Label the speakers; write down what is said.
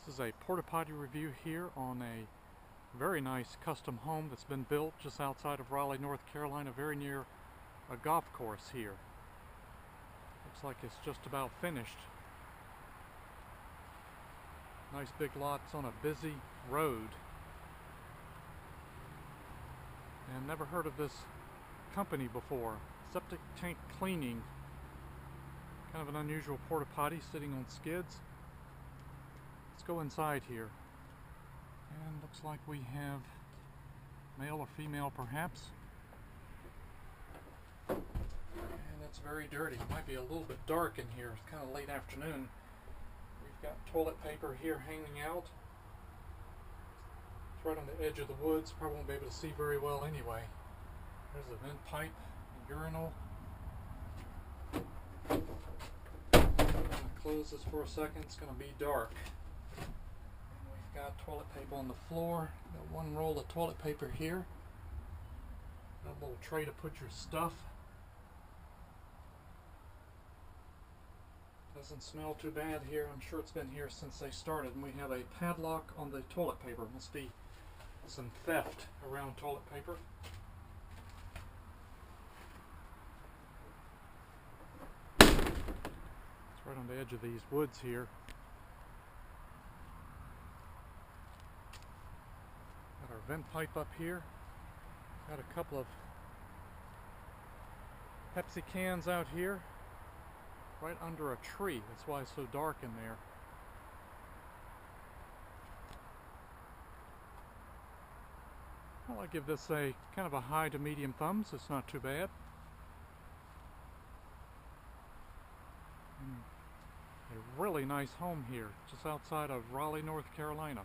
Speaker 1: This is a porta potty review here on a very nice custom home that's been built just outside of Raleigh, North Carolina, very near a golf course here. Looks like it's just about finished. Nice big lots on a busy road. And never heard of this company before. Septic tank cleaning. Kind of an unusual porta potty sitting on skids. Let's go inside here. And looks like we have male or female perhaps. And it's very dirty. It might be a little bit dark in here. It's kind of late afternoon. We've got toilet paper here hanging out. It's right on the edge of the woods. Probably won't be able to see very well anyway. There's a vent pipe, a urinal. I'm going to close this for a second. It's going to be dark. And we've got toilet paper on the floor. Got one roll of toilet paper here. Got a little tray to put your stuff. Doesn't smell too bad here. I'm sure it's been here since they started. And we have a padlock on the toilet paper. Must be some theft around toilet paper. It's right on the edge of these woods here. Got our vent pipe up here. Got a couple of Pepsi cans out here. Right under a tree. That's why it's so dark in there. Well, I give this a kind of a high to medium thumbs. It's not too bad. A really nice home here, just outside of Raleigh, North Carolina.